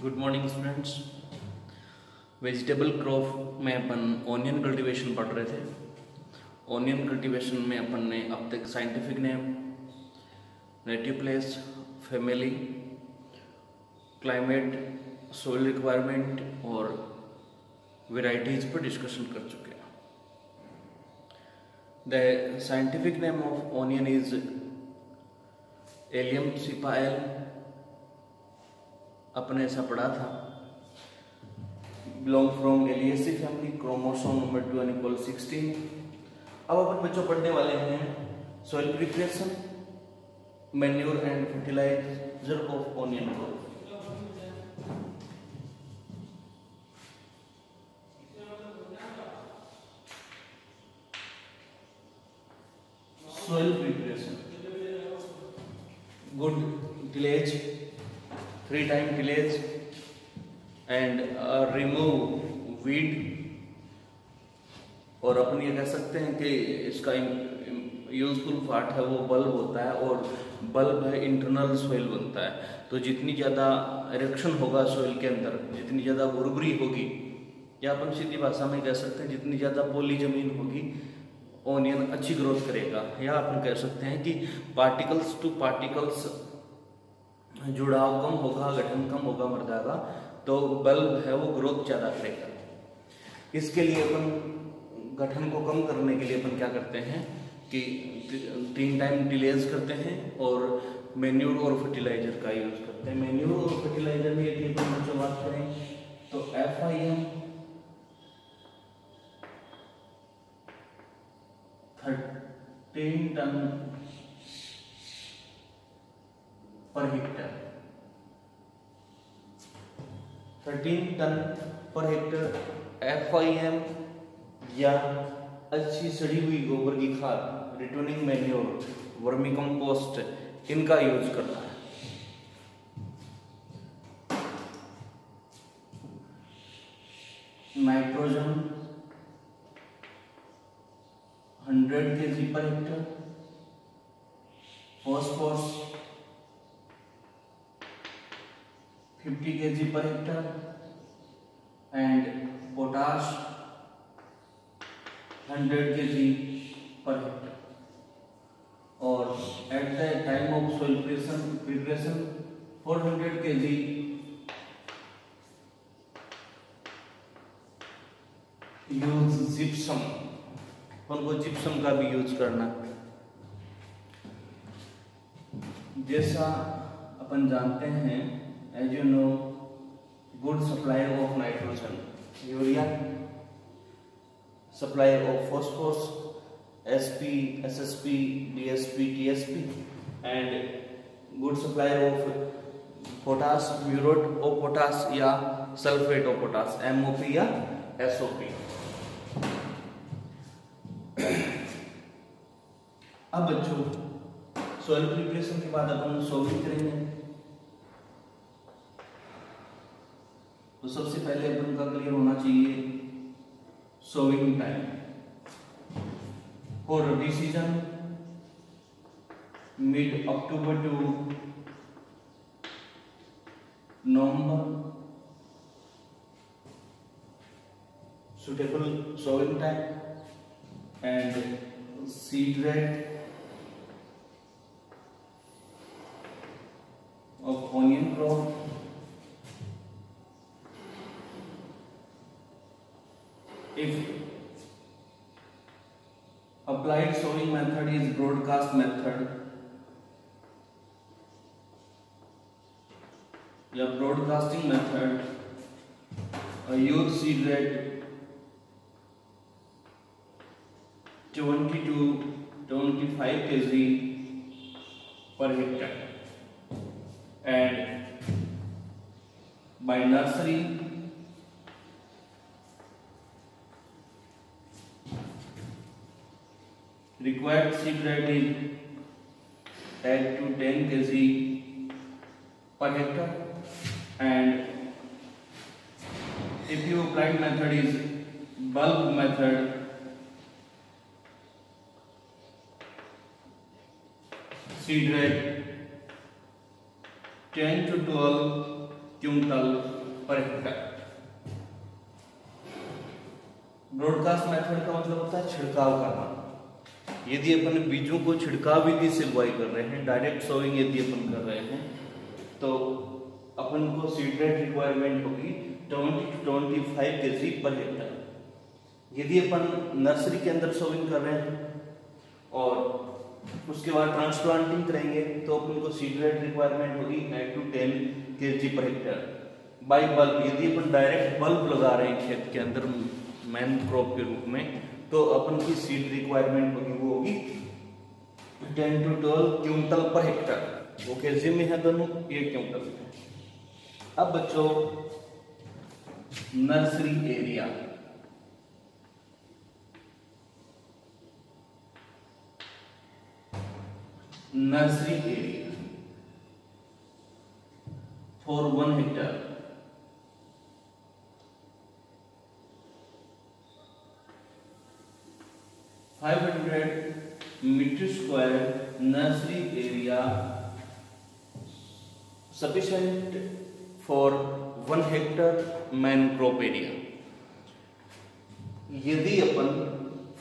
Good morning students. Vegetable crop में अपन onion cultivation पढ़ रहे थे। ऑनियन कल्टीवेशन में अपन ने अब तक scientific name, native place, family, climate, soil requirement और वेराइटीज पर डिस्कशन कर चुके हैं। The scientific name of onion is allium cepa. अपने ऐसा पढ़ा था। Belong from alliaceae family, chromosome number 2 = 16। अब अपन बच्चों पढ़ने वाले हैं soil preparation, manure and fertilizer of onion growth. soil preparation, good tillage, 3 time tillage and remove weed। और अपन ये कह सकते हैं कि इसका यूजफुल पार्ट है वो बल्ब होता है, और बल्ब है इंटरनल सॉइल बनता है। तो जितनी ज़्यादा इरेक्शन होगा सॉइल के अंदर, जितनी ज़्यादा उर्वरी होगी, या अपन सीधी भाषा में कह सकते हैं जितनी ज़्यादा पोली जमीन होगी, ऑनियन अच्छी ग्रोथ करेगा। या अपन कह सकते हैं कि पार्टिकल्स टू पार्टिकल्स जुड़ाव कम होगा, गठन कम होगा मृदा का, तो बल्ब है वो ग्रोथ ज़्यादा करेगा। इसके लिए अपन गठन को कम करने के लिए अपन क्या करते हैं कि 3 टाइम टिलेज करते हैं और मैन्योर और फर्टिलाइजर का यूज करते हैं। मैन्योर और फर्टिलाइजर में यदि अपन बच्चों बात करें तो FIM 13 ton per hectare, 13 ton per hectare FIM या अच्छी सड़ी हुई गोबर की खाद, रिटर्निंग मैन्योर, वर्मी कंपोस्ट, इनका यूज करना है। Nitrogen 100 kg per hectare, phosphorus 50 kg per hectare and potash 100 kg per hectare. और at the time of soil preparation 400 kg use gypsum, उनको जिप्सम का भी यूज करना। जैसा अपन जानते हैं, as you know, good supply of nitrogen, urea, supply of phosphorus, SP, SSP, DSP, TSP, and good supply of potash, muriate of potash या sulphate of potash, MOP या SOP। अब बच्चों सॉइल प्रिपरेशन के बाद अपन सोविंग करेंगे। तो सबसे पहले अपन का क्लियर होना चाहिए sowing time. For rabi season mid October to November, suitable sowing time and seed rate of onion crop, if applied sowing method is broadcast method या broadcasting method, use seed rate 20 to 25 kg per hectare, and by nursery required seed rate is 8 to 10 kg per hectare, and if you applied method is bulb method, seed rate 10 to 12 quintal पर Hector. Broadcast method का मतलब होता है छिड़काव करना। यदि अपन बीजों को छिड़काव विधि से बुआई कर रहे हैं, डायरेक्ट सोइंग यदि अपन कर रहे हैं, तो अपन को सीड रेट रिक्वायरमेंट होगी 20 to 25 kg पर हेक्टर। यदि अपन नर्सरी के अंदर सोइंग कर रहे हैं और उसके बाद ट्रांसप्लांटिंग करेंगे तो अपन को सीड रेट रिक्वायरमेंट होगी 9 to 10 kg per Hector. By bulb, यदि अपन डायरेक्ट बल्ब लगा रहे हैं खेत के अंदर मेन क्रॉप के रूप में, तो अपन की सीड रिक्वायरमेंट होगी वो होगी 10 to 12 क्विंटल पर हेक्टर। वो केजी में है दोनों, ये क्विंटल में। अब बच्चों nursery area, nursery area for 1 hectare 500 metre square nursery area sufficient for 1 hectare main crop area. यदि अपन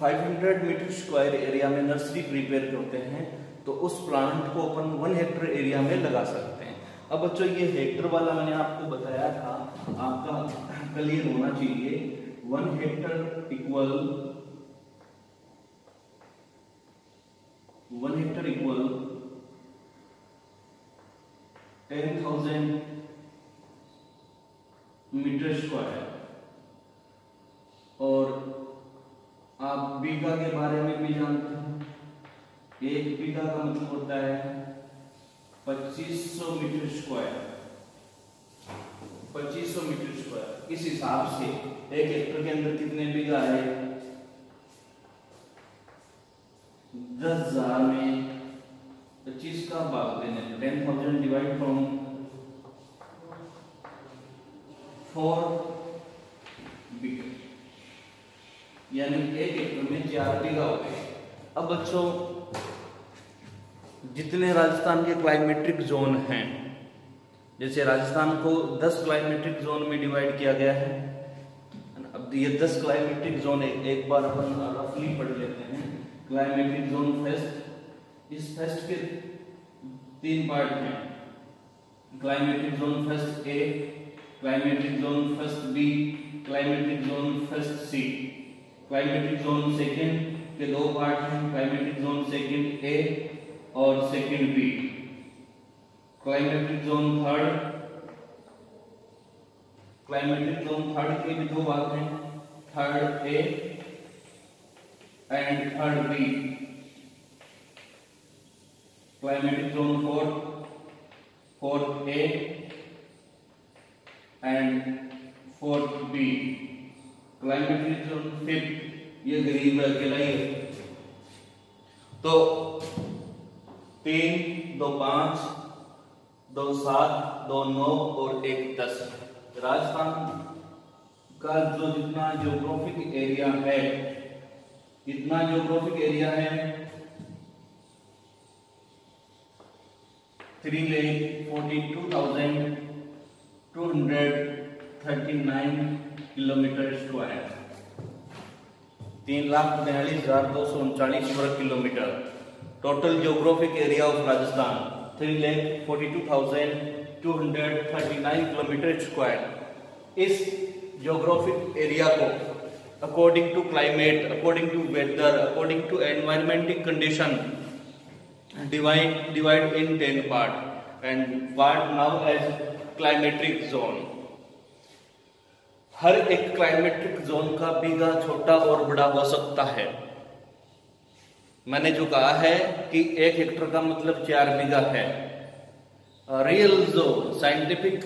500 मीटर स्क्वायर एरिया में नर्सरी प्रिपेयर करते हैं तो उस प्लांट को अपन 1 हेक्टर एरिया में लगा सकते हैं। अब बच्चों ये हेक्टर वाला मैंने आपको बताया था, आपका क्लियर होना चाहिए। 1 हेक्टर इक्वल 10,000 मीटर स्क्वायर। और आप बीघा के बारे में भी जानते हैं, 1 बीघा का मतलब होता है 2500 मीटर स्क्वायर। 2500 मीटर स्क्वायर, इस हिसाब से 1 हेक्टर के अंदर कितने बीघा है? 10,000 में 25 का भाग देने, 10,000 डिवाइड फ्रॉम 4 बीघा, यानी 1 हेक्टर में 4 बीघा हो गए। अब बच्चों जितने राजस्थान के क्लाइमेट्रिक जोन हैं, जैसे राजस्थान को 10 क्लाइमेट्रिक जोन में डिवाइड किया गया है। अब ये 10 क्लाइमेट्रिक जोन एक बार अपन रफली पढ़ लेते हैं। क्लाइमेट्रिक जोन फेस्ट, इस फेस्ट के 3 पार्ट हैं। Climatic zone first A, climatic zone first B, climatic zone first C. Climatic zone second के 2 पार्ट हैं, क्लाइमेट्रिक जोन सेकंड ए और second B. Climatic zone third, climatic zone third के भी 2 भाग हैं, third A and third B. Climatic zone fourth A and fourth B. Climatic zone fifth, ये गरीब अकेला ही है। तो 3, 2, 5, 2, 7, 2, 9 और 1, 10। राजस्थान का जो जितना ज्योग्राफिक एरिया है, इतना ज्योग्राफिक एरिया है 3,42,239 किलोमीटर स्क्वायर, 3,42,239 वर्ग kilometre. Total geographic area of Rajasthan 3,42,239 kilometre square. इस ज्योग्राफिक एरिया को according to climate, according to weather, according to environmental condition, divide in 10 part and part now as climatic zone। हर एक climatic zone का बीघा छोटा और बड़ा हो सकता है। मैंने जो कहा है कि 1 हेक्टर का मतलब 4 बीघा है। रियल जो साइंटिफिक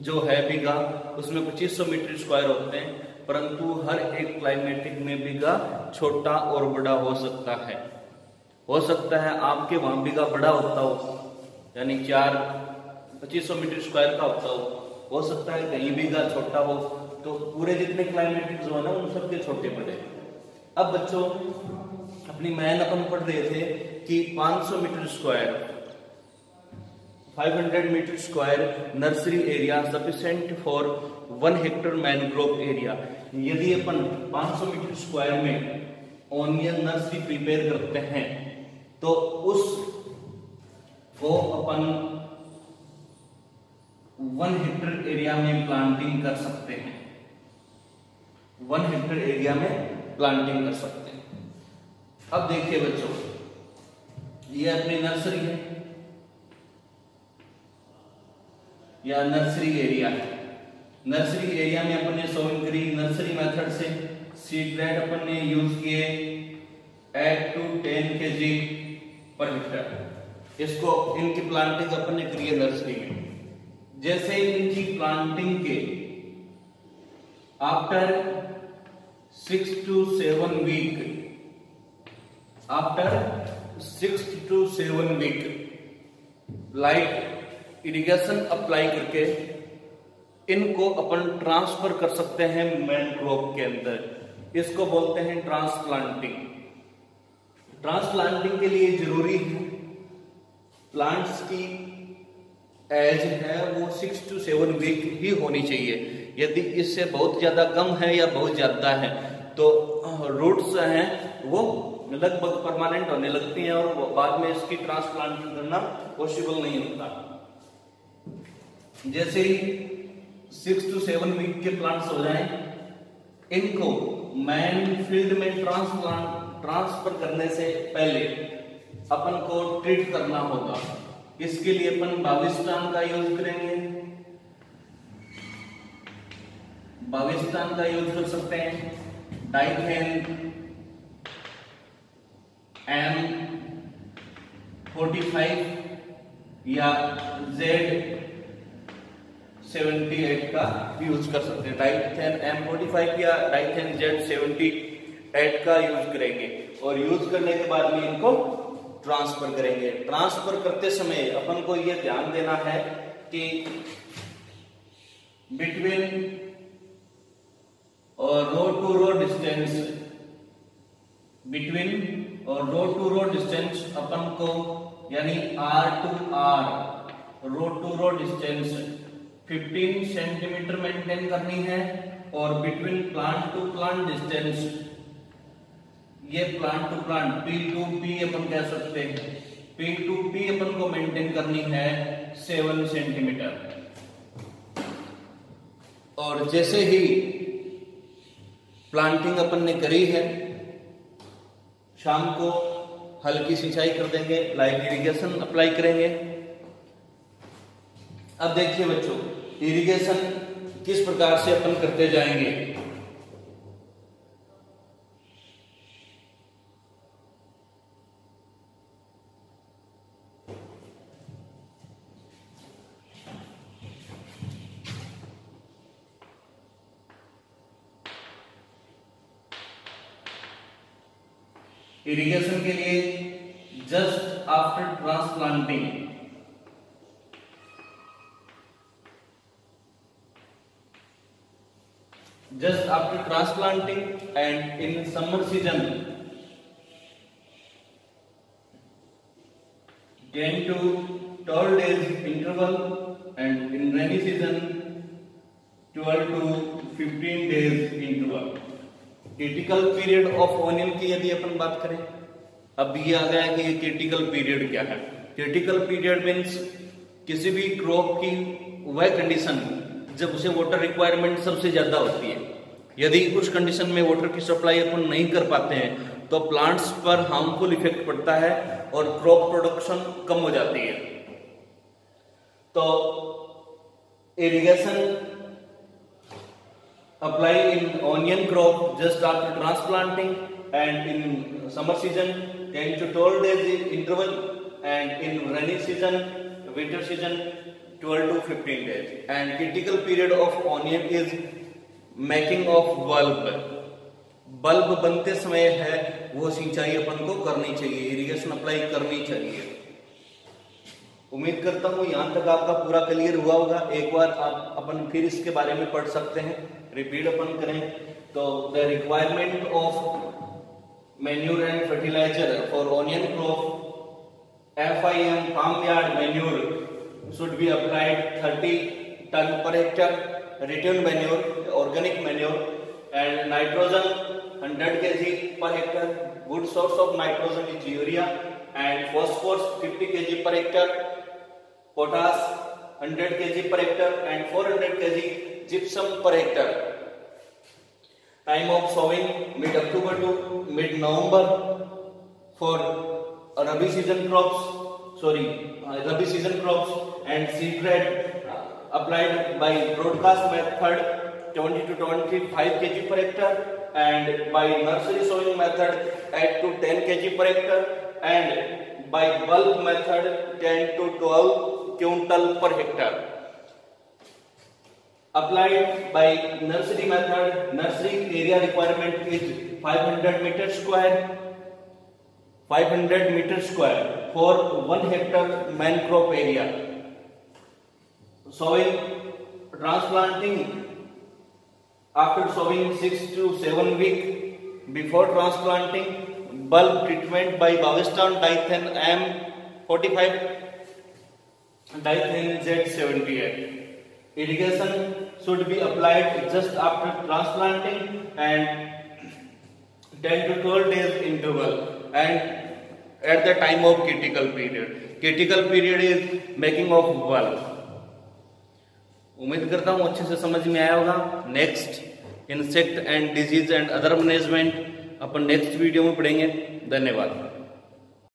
जो है बीघा, उसमें 2500 मीटर स्क्वायर होते हैं, परंतु हर एक क्लाइमेटिक में बीघा छोटा और बड़ा हो सकता है। हो सकता है आपके वहां बीघा बड़ा होता हो, यानी 2500 मीटर स्क्वायर का होता हो सकता है कहीं बीघा छोटा हो। तो पूरे जितने क्लाइमेटिक जोन है उन सबके छोटे बड़े। अब बच्चों अपनी मैन अपन पढ़ रहे थे कि 500 metre square 500 metre square nursery area sufficient for 1 hectare mangrove area. यदि अपन 500 मीटर स्क्वायर में ऑनियन नर्सरी प्रिपेयर करते हैं तो उस को अपन 1 हेक्टेयर एरिया में प्लांटिंग कर सकते हैं। 1 हेक्टेयर एरिया में प्लांटिंग कर सकते हैं। अब देखिए बच्चों, ये अपनी नर्सरी है या नर्सरी एरिया है। नर्सरी एरिया में अपन ने सोइंग करी नर्सरी मेथड से। सीड रेट अपन ने यूज किए 8 to 10 kg पर हेक्टेयर। इसको इनकी प्लांटिंग अपन ने करी है नर्सरी में। जैसे इनकी प्लांटिंग के after 6 to 7 week, after 6 to 7 week light irrigation apply करके इनको अपन ट्रांसफर कर सकते हैं मैनग्रोव के अंदर। इसको बोलते हैं ट्रांसप्लांटिंग। ट्रांसप्लांटिंग के लिए जरूरी है प्लांट्स की एज है वो 6 to 7 वीक ही होनी चाहिए। यदि इससे बहुत ज्यादा कम है या बहुत ज्यादा है तो रूट्स हैं वो लगभग परमानेंट होने लगती हैं और बाद में इसकी ट्रांसप्लांटिंग करना पॉसिबल नहीं होता। जैसे ही 6 to 7 वीक के प्लांट्स हो जाएं, इनको मैन फील्ड में ट्रांसफर करने से पहले अपन को ट्रीट करना होगा। इसके लिए अपन बाविस्टान का यूज करेंगे। बाविस्टान का यूज कर सकते हैं, डाइथेन M45 या Z78 का यूज कर सकते हैं। डाइथेन M45 या डाइथेन Z78 का यूज करेंगे और यूज करने के बाद में इनको ट्रांसफर करेंगे। ट्रांसफर करते समय अपन को यह ध्यान देना है कि बिटवीन और रो टू रो डिस्टेंस, बिटवीन और रो टू रो डिस्टेंस अपन को यानी R to R row to row distance 15 centimetre maintain करनी है और between plant to plant distance, ये plant to plant P to P अपन कह सकते हैं, P to P अपन को मेंटेन करनी है 7 सेंटीमीटर। और जैसे ही प्लांटिंग अपन ने करी है, शाम को हल्की सिंचाई कर देंगे, लाइट इरिगेशन अप्लाई करेंगे। अब देखिए बच्चों, इरिगेशन किस प्रकार से अपन करते जाएंगे। इरिगेशन के लिए just after transplanting, just after transplanting and in summer season 10 to 12 days interval and in rainy season 12 to 15 days interval। Critical period of onion की यदि अपन बात करें, अब ये आ गया कि ये क्रिटिकल पीरियड क्या है। क्रिटिकल पीरियड मीन्स किसी भी क्रॉप की वह कंडीशन जब उसे वाटर रिक्वायरमेंट सबसे ज्यादा होती है। यदि उस कंडीशन में वाटर की सप्लाई अपन नहीं कर पाते हैं तो प्लांट्स पर हार्मफुल इफेक्ट पड़ता है और क्रॉप प्रोडक्शन कम हो जाती है। तो irrigation apply in onion crop just after transplanting and in summer season 10 to 12 days interval and in rainy season winter season 12 to 15 days and critical period of onion is making of bulb। Bulb बनते समय है वो सिंचाई अपन को करनी चाहिए, irrigation apply करनी चाहिए। उम्मीद करता हूं यहां तक आपका पूरा क्लियर हुआ होगा। एक बार आप अपन फिर इसके बारे में पढ़ सकते हैं, रिपीट अपन करें तो the requirement of manure and fertiliser for onion crop FIM farm yard manure should be applied 30 ton per hectare, return manure, organic manure, and nitrogen 100 kg per hectare. Good source of nitrogen is urea, and phosphorus 50 kg per hectare, potash 100 kg per hectare, and 400 kg gypsum per hectare. Time of sowing mid October to mid November for Rabi season crops. Rabi season crops, and seed red applied by broadcast method 20 to 25 kg per hectare, and by nursery sowing method 8 to 10 kg per hectare, and by bulk method 10 to 12 quintal per hectare. Applied by nursery method, nursery area requirement is 500 meter square. 500 meter square for 1 hectare main crop area. Sowing, transplanting after sowing 6 to 7 weeks. Before transplanting, bulb treatment by Bavistan Dithen M45, Dithen Z78. Irrigation should be applied just after transplanting and 10 to 12 days interval, and at the time of critical period. Critical period is making of bulb. उम्मीद करता हूँ अच्छे से समझ में आया होगा। Next insect and disease and other management upon next video में पढ़ेंगे। धन्यवाद।